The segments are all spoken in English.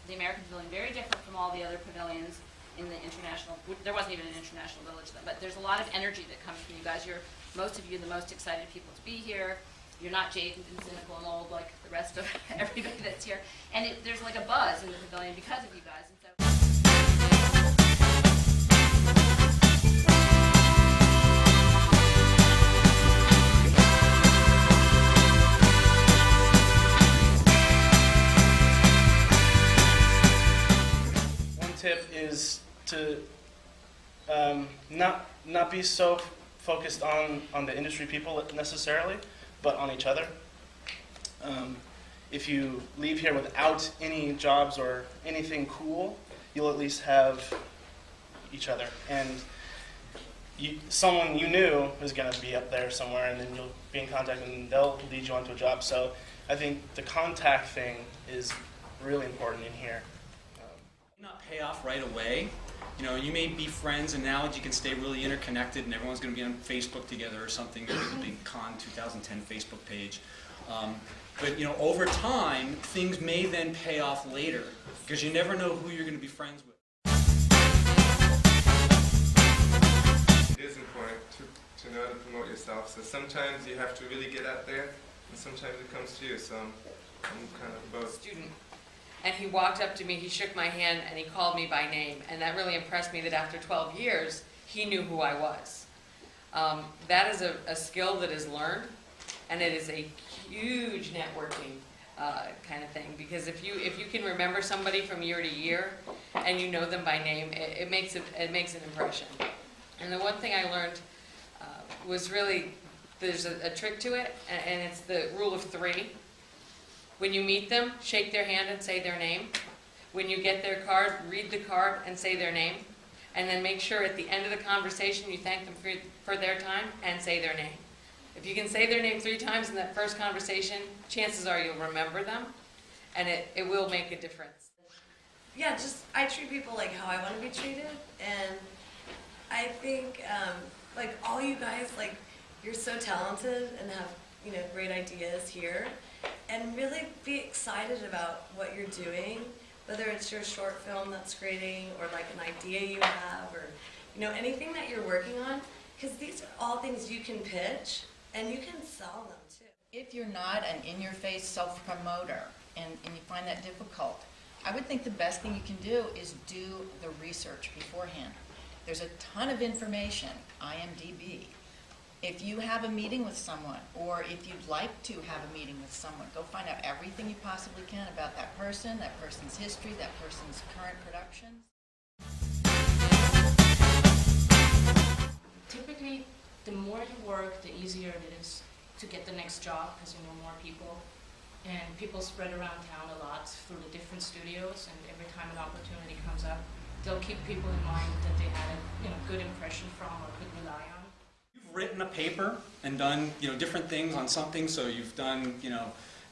the American Pavilion very different from all the other pavilions in the international. There wasn't even an international village then, but there's a lot of energy that comes from you guys. Most of you the most excited people to be here. You're not jaded and cynical and old like the rest of everybody that's here. And there's like a buzz in the pavilion because of you guys. And so tip is to not be so focused on the industry people necessarily, but on each other. If you leave here without any jobs or anything cool, you'll at least have each other. And someone you knew is going to be up there somewhere, and then you'll be in contact, and they'll lead you onto a job. So I think the contact thing is really important in here. Not pay off right away. You know, you may be friends and now you can stay really interconnected and everyone's going to be on Facebook together or something, maybe the big Con 2010 Facebook page. But you know, over time, things may then pay off later because you never know who you're going to be friends with. It is important to know how to promote yourself. So sometimes you have to really get out there and sometimes it comes to you. So I'm kind of both. Student. And he walked up to me, he shook my hand, and he called me by name. And that really impressed me that after 12 years, he knew who I was. That is a skill that is learned, and it is a huge networking kind of thing. Because if you can remember somebody from year to year, and you know them by name, it makes an impression. And the one thing I learned was really, there's a trick to it, and it's the rule of 3. When you meet them, shake their hand and say their name. When you get their card, read the card and say their name. And then make sure at the end of the conversation you thank them for their time and say their name. If you can say their name 3 times in that first conversation, chances are you'll remember them, and it will make a difference. Yeah, just I treat people like how I want to be treated, and I think like all you guys, like you're so talented and have great ideas here. And really be excited about what you're doing, whether it's your short film that's creating or like an idea you have or anything that you're working on, because these are all things you can pitch and you can sell them too. If you're not an in-your-face self-promoter and you find that difficult, I would think the best thing you can do is do the research beforehand. There's a ton of information, IMDb. If you have a meeting with someone, or if you'd like to have a meeting with someone, go find out everything you possibly can about that person's history, that person's current productions. typically, the more you work, the easier it is to get the next job because you know more people. And people spread around town a lot through the different studios, and every time an opportunity comes up, they'll keep people in mind that they had a good impression from or could rely on. You've written a paper and done different things on something, so you've done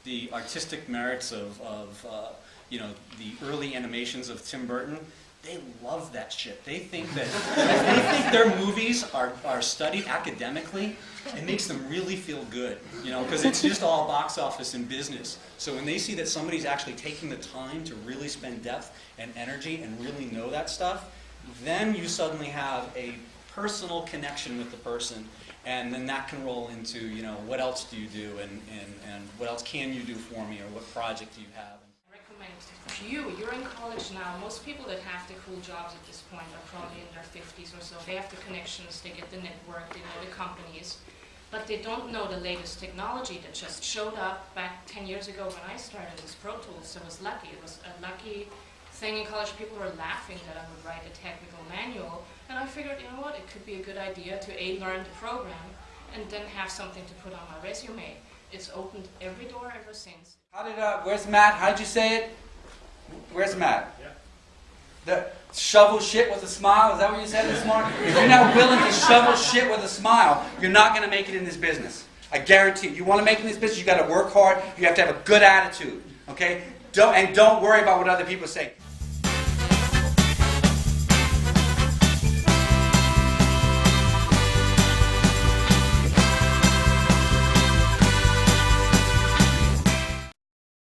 the artistic merits of the early animations of Tim Burton. They love that shit. They think that their movies are studied academically, it makes them really feel good, because it's just all box office and business. So when they see that somebody's actually taking the time to really spend depth and energy and really know that stuff, then you suddenly have a personal connection with the person, and then that can roll into, what else do you do, and what else can you do for me, or what project do you have. You're in college now. Most people that have the cool jobs at this point are probably in their 50s or so. They have the connections, they get the network, they know the companies, but they don't know the latest technology that just showed up back 10 years ago when I started this Pro Tools. So it was lucky. It was a lucky thing in college. People were laughing that I would write a technical manual, and I figured, you know what, it could be a good idea to learn the program and then have something to put on my resume. It's opened every door ever since. Where's Matt? How'd you say it? Where's Matt? Yeah. The shovel shit with a smile? Is that what you said this morning? If you're not willing to shovel shit with a smile, you're not going to make it in this business. I guarantee you. You want to make it in this business, you got to work hard. You have to have a good attitude. Okay? Don't worry about what other people say.